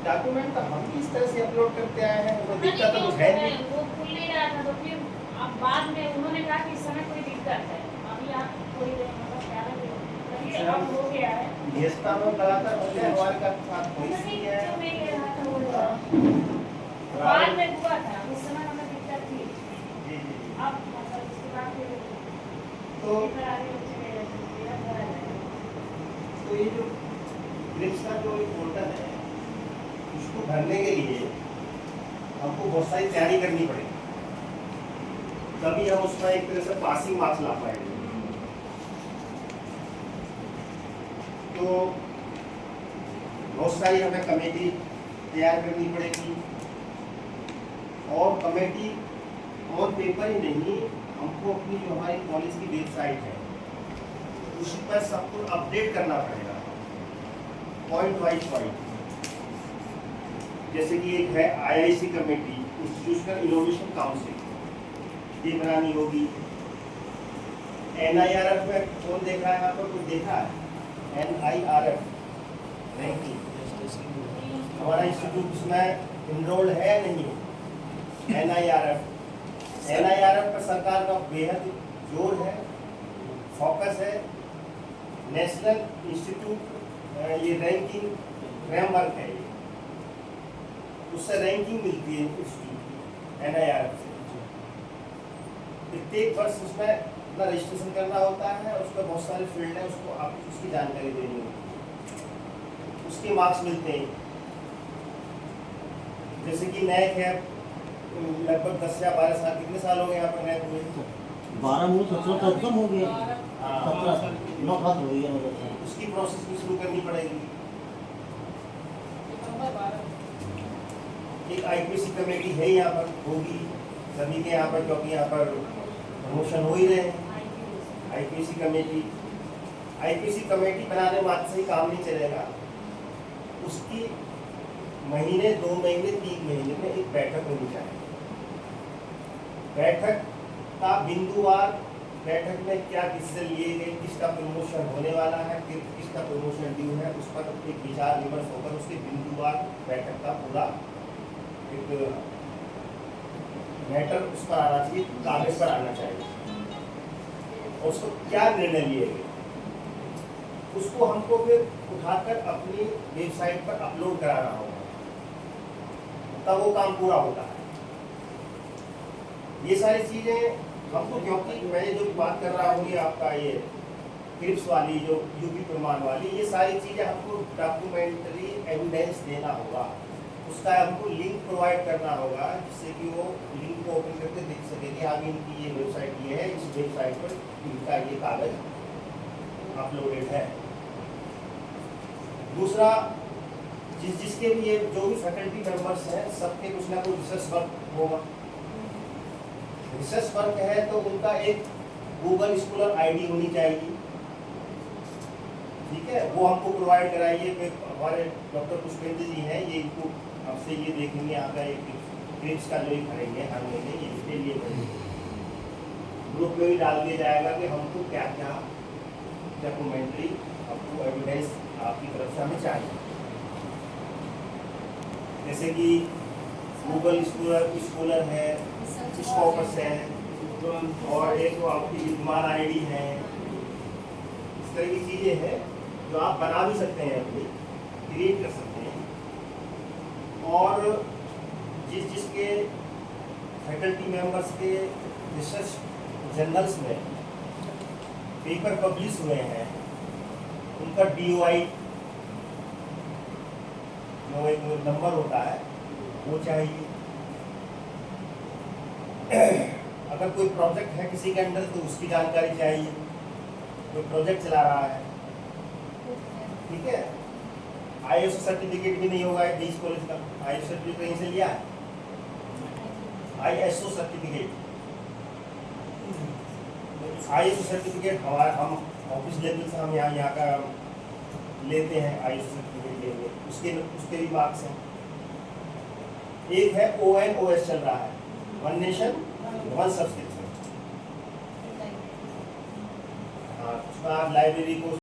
Document तो हम भी इस तरह से अपलोड करते आए हैं, वो दिक्कत तो कुछ है नहीं। वो खुल नहीं रहा था, तो फिर अब बाद में उन्होंने कहा कि इस समय कोई दिक्कत है, अभी आप थोड़ी देर मतलब 11 बजे अब हो गया है। भेजता हूँ लगातार, मुझे हमारे का साथ कोई नहीं है। नहीं ले रहा था वो, बाद में हुआ था, उस समय हमें दिक्कत थी। जी जी जी। अब मतलब उसके बाद फिर तो इधर आगे चले गए, इधर भरा जाएगा। तो ये जो ग्रिप्स का जो एक पोर्टल है, उसको भरने के लिए हमको बहुत सारी तैयारी करनी पड़ेगी, तभी हम उसमें एक तरह से पासिंग मार्क्स ला पाएंगे। तो बहुत सारी हमें कमेटी तैयार करनी पड़ेगी, और कमेटी और पेपर ही नहीं, हमको अपनी जो हमारी कॉलेज की वेबसाइट है उस पर सब कुछ अपडेट करना पड़ेगा, पॉइंट वाइज पॉइंट। जैसे कि एक है IIC committee, institutional innovation council, ये बनानी होगी। एनआईआरएफ में कौन देखा है, यहाँ पर कोई देखा है? एनआईआरएफ रैंकिंग, हमारा इंस्टीट्यूट उसमें इनरोल्ड है या नहीं है? एनआईआरएफ पर सरकार का बेहद जोर है, फोकस है। नेशनल इंस्टीट्यूट ये रैंकिंग फ्रेमवर्क है, ये उससे रैंकिंग मिलती है इंस्टीट्यूट एनआईआरएफ से। प्रत्येक वर्ष उसमें अपना रजिस्ट्रेशन करना होता है, उसमें बहुत सारे फील्ड है, उसको आपको उसकी जानकारी देनी होती है, उसके मार्क्स मिलते हैं। जैसे कि नैक है, लगभग 10 या 12 साल, कितने साल हो गए यहाँ पर नैक हुए? 12 में 17 तक कम हो गया, 17 साल 9 साल हो गया मतलब। उसकी प्रोसेस भी शुरू करनी पड़ेगी। एक आईपीसी कमेटी है यहाँ पर, होगी सभी के यहाँ पर, क्योंकि यहाँ पर प्रमोशन हो ही रहे हैं। आईपीसी कमेटी बनाने मात्र से ही काम नहीं चलेगा, उसकी महीने 2 महीने 3 महीने में एक बैठक होनी चाहिए। बैठक का बिंदुवार, बैठक में क्या डिसीजन लिए गए, किसका प्रमोशन होने वाला है, किसका प्रमोशन ड्यू है, उस पर एक विचार विमर्श होकर उसके बिंदुवार बैठक का पूरा एक मैटर उस पर आना चाहिए, कागज पर आना चाहिए, और उसको क्या निर्णय लिए गए उसको हमको फिर उठाकर अपनी वेबसाइट पर अपलोड कराना होगा, तब वो काम पूरा होता है। ये सारी चीजें हमको, क्योंकि मैं जो बात कर रहा हूँ ये आपका ये क्रिप्स वाली, जो यूपी प्रमाण वाली, ये सारी चीजें हमको डॉक्यूमेंट्री एविडेंस देना होगा, उसका हमको लिंक प्रोवाइड करना होगा, जिससे कि वो लिंक को ओपन करके देख सके कि हाँ इनकी ये वेबसाइट ये है, इस वेबसाइट पर इनका ये कागज अपलोडेड है। दूसरा, जिसके भी ये जो भी फैकल्टी मेंबर्स हैं, सबके कुछ ना कुछ रिसर्च वर्क होगा। रिसर्च वर्क है तो उनका एक गूगल स्कॉलर आईडी होनी चाहिए, ठीक है, वो हमको प्रोवाइड कराइए। हमारे डॉक्टर पुष्पेंद्र जी हैं, ये इनको आपसे ये देखेंगे, आपका एक क्रिप्स का जो करेंगे हर महीने, ये इसके लिए ग्रुप में भी डाल दिया जाएगा कि हमको क्या क्या डॉक्यूमेंट्री, आपको एविडेंस आपकी तरफ से हमें चाहिए। जैसे कि गूगल स्कॉलर है, स्कॉपस है, और एक तो आपकी विद्यमान आईडी है, इस तरह की चीज़ें हैं जो आप बना भी सकते हैं, अपनी क्रिएट कर सकते हैं। और जिसके फैकल्टी मेंबर्स के रिसर्च जर्नल्स में पेपर पब्लिश हुए हैं, उनका DOI जो एक नंबर होता है वो चाहिए। अगर कोई प्रोजेक्ट है किसी के अंदर तो उसकी जानकारी चाहिए, कोई प्रोजेक्ट चला रहा है, ठीक है। ISO सर्टिफिकेट भी नहीं होगा इस कॉलेज का, ISO सर्टिफिकेट कहीं से लिया है? ISO सर्टिफिकेट, ISO सर्टिफिकेट हम ऑफिस लेवल से हम यहाँ का लेते हैं, ISO सर्टिफिकेट लेंगे, उसके भी मार्क्स हैं। एक है ONOS चल रहा है, वन नेशन वन सब्सक्रिप्शन, हाँ, उसमें आप लाइब्रेरी को